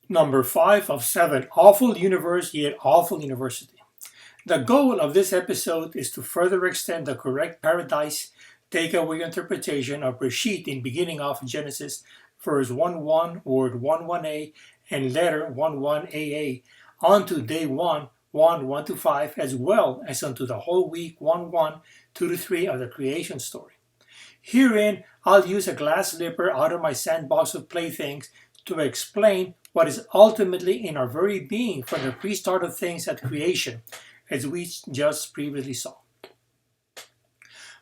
Number 5 of 7, Awful Universe yet Awful University. The goal of this episode is to further extend the correct paradise takeaway interpretation of Reshit in beginning of Genesis, verse 1:1, word 1:1a, and letter 1:1aa, onto day 1, 1:1 to 5, as well as onto the whole week 1:1, 2 to 3 of the creation story. Herein, I'll use a glass slipper out of my sandbox of playthings to explain what is ultimately in our very being from the pre-start of things at creation, as we just previously saw.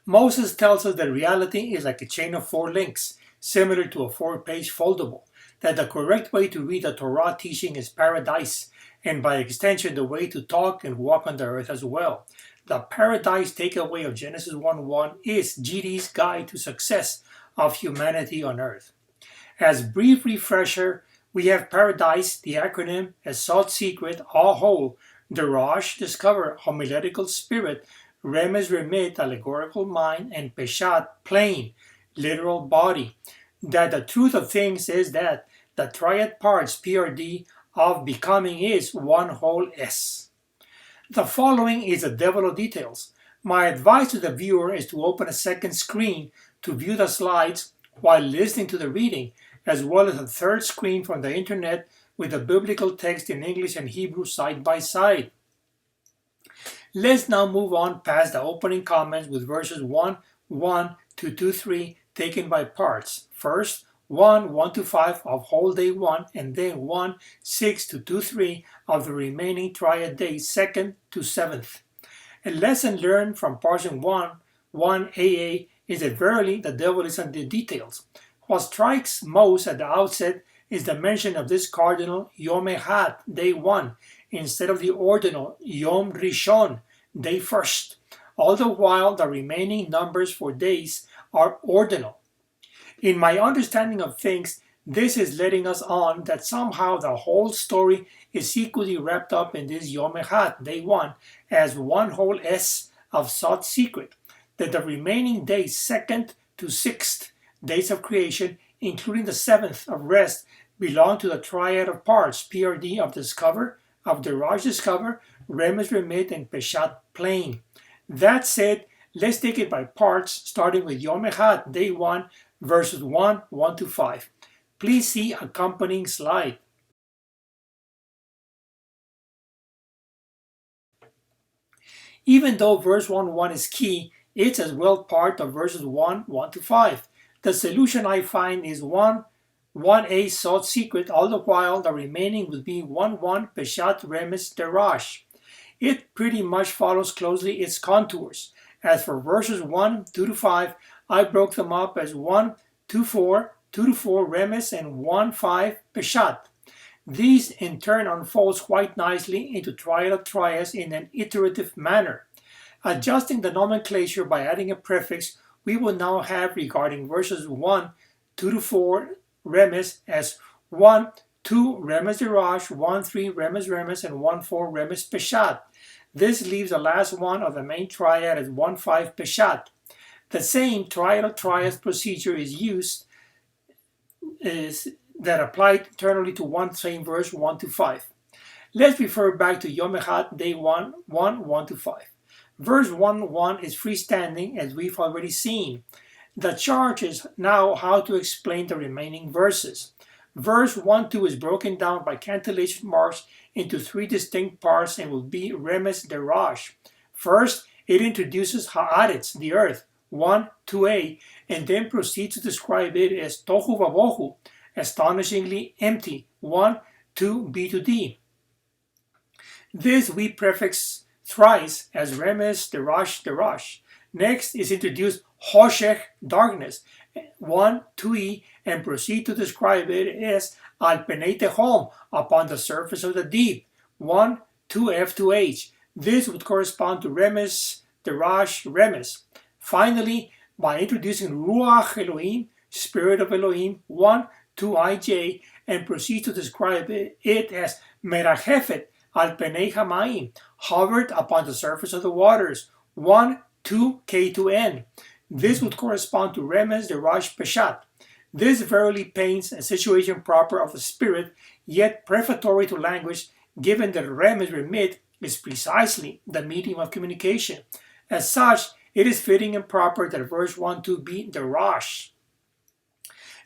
Moses tells us that reality is like a chain of 4 links, similar to a 4-page foldable, that the correct way to read the Torah teaching is paradise, and by extension the way to talk and walk on the earth as well. The paradise takeaway of Genesis 1:1 is GD's guide to success of humanity on earth. As brief refresher, we have paradise, the acronym, as sought secret, all whole, Darash, discover, homiletical spirit, Remes, remit, allegorical mind, and Peshat, plain, literal body. That the truth of things is that the triad parts, PRD, of becoming is one whole S. The following is the devil of details. My advice to the viewer is to open a second screen to view the slides while listening to the reading, as well as a third screen from the internet with the biblical text in English and Hebrew side by side. Let's now move on past the opening comments with verses 1:1 to 2:3 taken by parts. First, 1:1 to 5 of whole day 1, and then 1:6 to 2:3 of the remaining triad days 2nd to 7th. A lesson learned from portion 1:1aa is that verily the devil is in the details. What strikes most at the outset is the mention of this cardinal Yom Echad, day 1, instead of the ordinal Yom Rishon, day 1st, all the while the remaining numbers for days are ordinal. In my understanding of things, this is letting us on that somehow the whole story is equally wrapped up in this Yom Echad, day 1, as one whole S of sought secret, that the remaining days 2nd to 6th, days of creation, including the 7th of rest, belong to the triad of parts, PRD of discover, of Darash discover, Remes remit, and Peshat plain. That said, let's take it by parts, starting with Yom Echad, day 1, verses 1:1 to 5. Please see accompanying slide. Even though verse 1:1 is key, it's as well part of verses 1:1 to 5. The solution I find is 1:1a sought secret, all the while the remaining would be 1:1 Peshat Remes Darash. It pretty much follows closely its contours. As for verses 1:2 to 5, I broke them up as 1:2-4, 2-4 Remes, and 1:5 Peshat. These in turn unfolds quite nicely into triad of triads in an iterative manner. Adjusting the nomenclature by adding a prefix, we will now have regarding verses 1:2-4 Remes as 1:2 Remes Darash, 1:3 Remes Remes, and 1:4 Remes Peshat. This leaves the last one of the main triad as 1:5 Peshat. The same triad of triads procedure is used that applied internally to one same verse 1 to 5. Let's refer back to Yom Echad, day 1, 1 to 5. Verse 1:1 is freestanding, as we've already seen. The charge is now how to explain the remaining verses. Verse 1-2 is broken down by cantillation marks into 3 distinct parts and will be Remes Darash. First, it introduces Haaretz, the earth, 1:2a, and then proceeds to describe it as Tohu Vabohu, astonishingly empty, 1:2b to d. This we prefix thrice as Remes Darash Darash. Next is introduced Hoshech, darkness, 1:2e, and proceed to describe it as Al Penei Tehom, upon the surface of the deep, 1:2f to h. This would correspond to Remes Darash Remes. Finally, by introducing Ruach Elohim, Spirit of Elohim, 1:2ij, and proceed to describe it as Merachefet al Penei Hamayim, hovered upon the surface of the waters, 1:2k-n. This would correspond to Remes Darash Peshat. This verily paints a situation proper of the Spirit yet prefatory to language, given that remes remit is precisely the medium of communication. As such, it is fitting and proper that verse 1-2 be derash.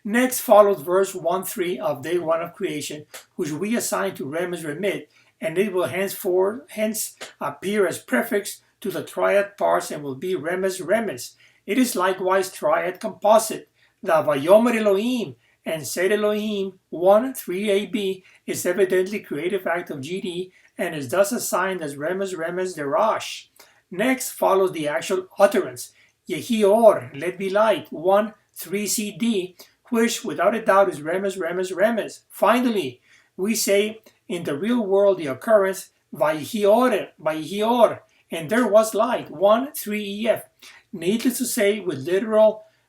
Next follows verse 1-3 of day 1 of creation, which we assign to remes remit, and it will hence appear as prefix to the triad parts and will be remes remes. It is likewise triad composite. The Vayomer Elohim and said Elohim 1-3ab is evidently creative act of GD and is thus assigned as remes remes derash. Next follows the actual utterance, Yehi Or, let be light, 1-3cd, which without a doubt is remes remes remes. Finally, we say in the real world the occurrence, Vayihi Or, and there was light, 1-3ef. Needless to say, with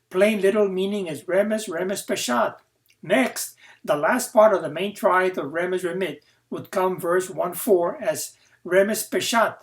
plain literal meaning is remes remes peshat. Next, the last part of the main triad of remes remit would come verse 1-4 as remes peshat.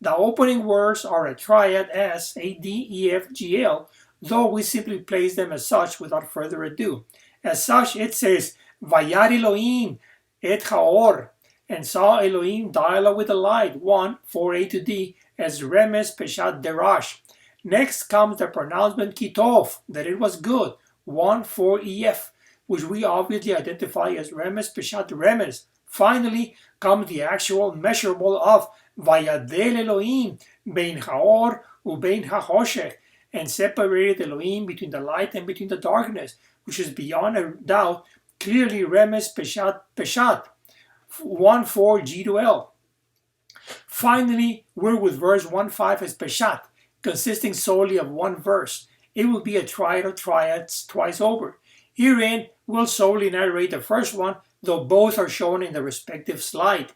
The opening words are a triad as A, D, E, F, G, L, though we simply place them as such without further ado. As such, it says, Vayar Elohim et haor, and saw Elohim dialogue with the light, 1-4A to D, as remes peshat derash. Next comes the pronouncement kitov, that it was good, 1-4EF, which we obviously identify as remes peshat remes. Finally comes the actual measurable of Vayadel Elohim bein haor ubein hachoshech, and separated Elohim between the light and between the darkness, which is beyond a doubt clearly remes peshat peshat, 1-4 G to L. Finally, we're with verse 1-5 as peshat, consisting solely of one verse. It will be a triad of triads twice over. Herein, we'll solely narrate the first one, though both are shown in the respective slide.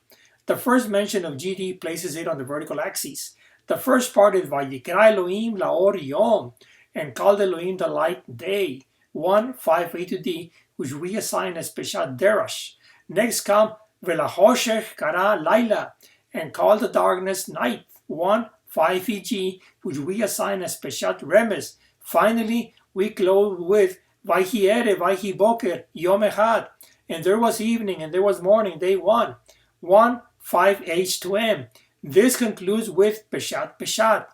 The first mention of GD places it on the vertical axis. The first part is Vayikra Elohim laor yom, and called Elohim the light day, 1-5A to D, which we assign as peshat derash. Next come Velachoshech kara laila, and called the darkness night, 1-5EG, which we assign as peshat remes. Finally, we close with Vayhi ere, Vayhi boker, yom echad, and there was evening and there was morning, day 1-5H to M. This concludes with peshat peshat.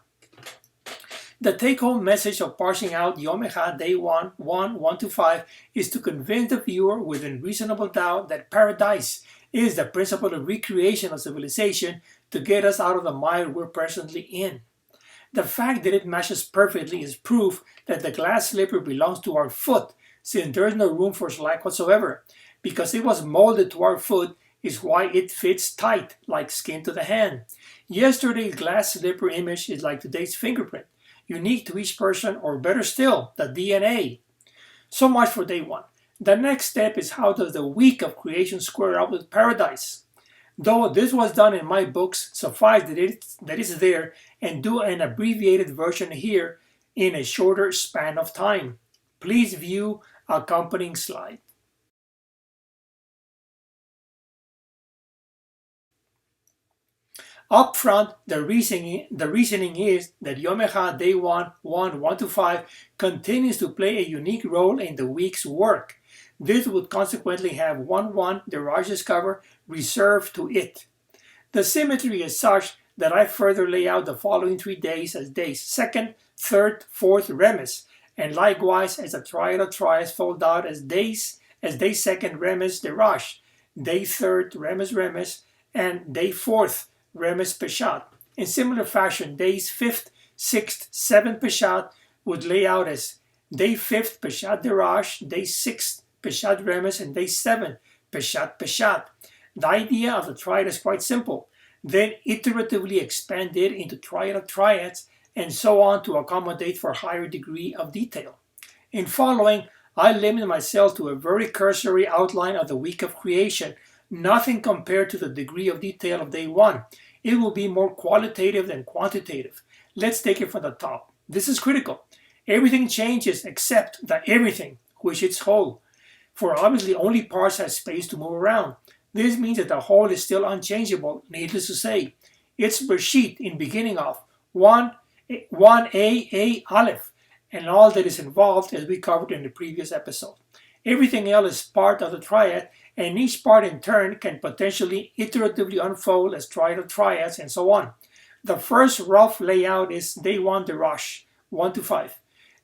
The take-home message of parsing out Yom Echad, Day 1-1-1-5, is to convince the viewer within reasonable doubt that paradise is the principle of recreation of civilization to get us out of the mire we're presently in. The fact that it matches perfectly is proof that the glass slipper belongs to our foot, since there is no room for slack whatsoever. Because it was molded to our foot is why it fits tight, like skin to the hand. Yesterday's glass slipper image is like today's fingerprint, unique to each person, or better still, the DNA. So much for day 1. The next step is how does the week of creation square up with paradise? Though this was done in my books, suffice that it's there, and do an abbreviated version here in a shorter span of time. Please view accompanying slide. Up front, the reasoning is that Yom Echad, Day 1-1-1-5, continues to play a unique role in the week's work. This would consequently have 1-1, the Raj's cover, reserved to it. The symmetry is such that I further lay out the following 3 days as days 2nd, 3rd, 4th remes, and likewise as a triad of triads fold out as day 2nd remes derash, day 3rd remes remes, and day 4th remes peshat. In similar fashion, days 5th, 6th, 7th peshat would lay out as day 5th peshat derash, day 6th peshat remes, and day 7th peshat peshat. The idea of the triad is quite simple. Then iteratively expand it into triad of triads, and so on to accommodate for a higher degree of detail. In following, I limit myself to a very cursory outline of the week of creation, nothing compared to the degree of detail of day 1. It will be more qualitative than quantitative. Let's take it from the top. This is critical. Everything changes except the everything, which is whole. For obviously only parts have space to move around. This means that the whole is still unchangeable, needless to say. It's Bereshit in beginning of 1A Aleph, and all that is involved as we covered in the previous episode. Everything else is part of the triad and each part in turn can potentially iteratively unfold as triad of triads and so on. The first rough layout is day 1 Darash, 1 to 5.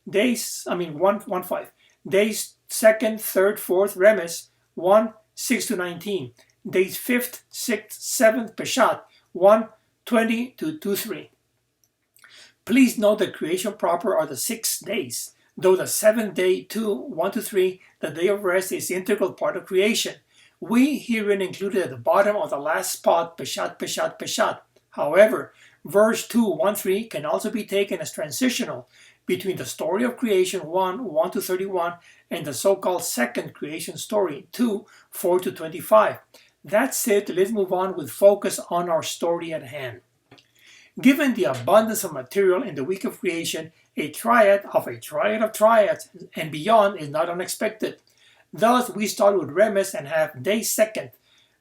Days, 1, 5. Days 2nd, 3rd, 4th Remes, 1, 6 to 19. Days 5th, 6th, 7th Peshat, 1, 20 to 2, 3. Please note that creation proper are the 6 days, though the 7th day, 2, 1 to 3, the day of rest, is the integral part of creation. We herein included at the bottom of the last spot Peshat, Peshat, Peshat. However, verse 2, 1, 3 can also be taken as transitional between the story of creation 1, 1 to 31 and the so-called second creation story 2, 4 to 25. That's it. Let's move on with focus on our story at hand. Given the abundance of material in the week of creation, a triad of triads and beyond is not unexpected. Thus, we start with Remes and have day 2nd,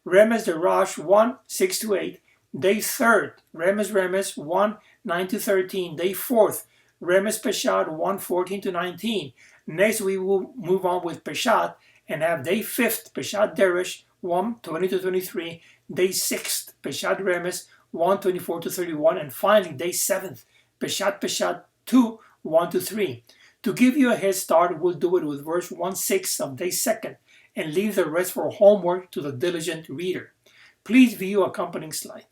Remes Darash 1, 6 to 8, day 3rd, Remes 1, 9 to 13, day 4th, Remes Peshat 1, 14 to 19. Next, we will move on with Peshat and have day 5th, Peshat Darash 1, 20 to 23, day 6th, Peshat Remes 1, 24 to 31, and finally day 7th, Peshat 2, 1 to 3. To give you a head start, we'll do it with verse 1, 6 of day 2nd and leave the rest for homework to the diligent reader. Please view accompanying slide.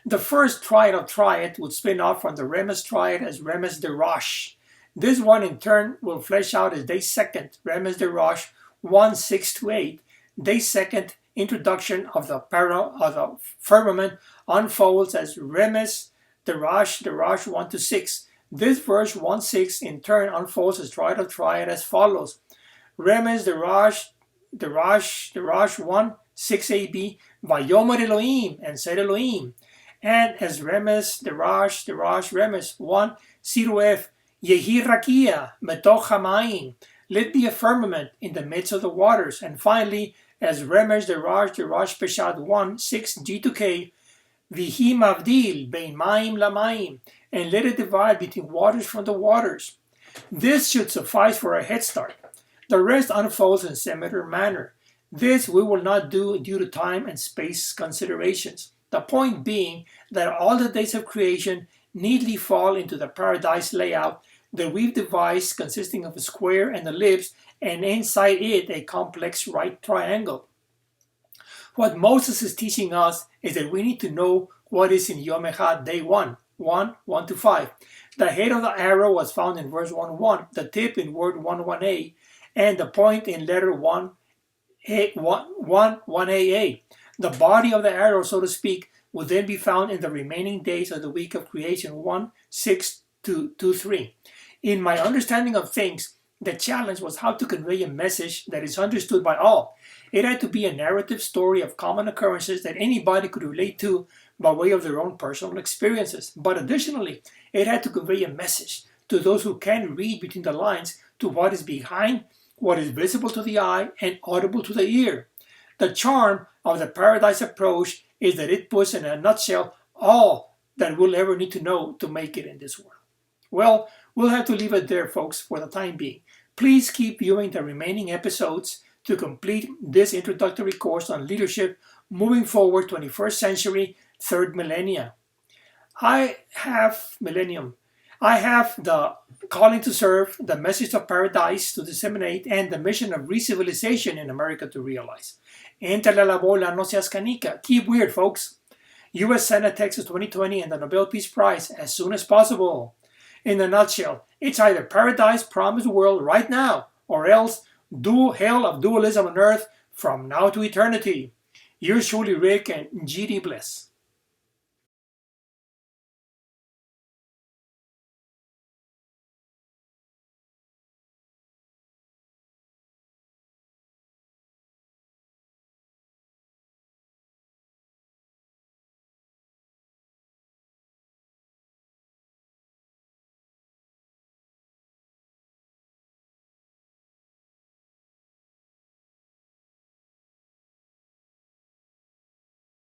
The first triad of triad would spin off from the Remes triad as Remes Darash. This one in turn will flesh out as day 2nd, Remes Darash 1, 6 to 8. Day 2nd, introduction of the firmament unfolds as Remes Darash 1 to 6. This verse 1, 6 in turn unfolds as triad of triad as follows. Remes Darash 1, 6 AB, Vayomer Elohim, and said Elohim. And as Remes Darash Remes 1, Siruef, Yehi Rakia, Metoch Hamayim, let be a firmament in the midst of the waters. And finally, as Remes Darash Peshat 1, 6 G to K, Vihi Mavdil, Bein Maim Lamaim, and let it divide between waters from the waters. This should suffice for a head start. The rest unfolds in similar manner. This we will not do due to time and space considerations. The point being that all the days of creation neatly fall into the paradise layout that we've devised, consisting of a square and ellipse, and inside it a complex right triangle. What Moses is teaching us is that we need to know what is in Yom Echad, day 1, 1 to 5. The head of the arrow was found in verse 1, the tip in word 1a, and the point in letter 1a. The body of the arrow, so to speak, will then be found in the remaining days of the week of creation 1, 6 to 3. In my understanding of things, the challenge was how to convey a message that is understood by all. It had to be a narrative story of common occurrences that anybody could relate to by way of their own personal experiences. But additionally, it had to convey a message to those who can read between the lines to what is behind, what is visible to the eye, and audible to the ear. The charm of the paradise approach is that it puts in a nutshell all that we'll ever need to know to make it in this world. Well, we'll have to leave it there, folks, for the time being. Please keep viewing the remaining episodes to complete this introductory course on leadership moving forward 21st century, third millennia. I have the calling to serve, the message of paradise to disseminate, and the mission of re-civilization in America to realize. Entrale la bola, no seas canica. Keep weird, folks. U.S. Senate, Texas 2020, and the Nobel Peace Prize as soon as possible. In a nutshell, it's either paradise promised world right now, or else hell of dualism on earth from now to eternity. Yours truly, Rick, and GD bless.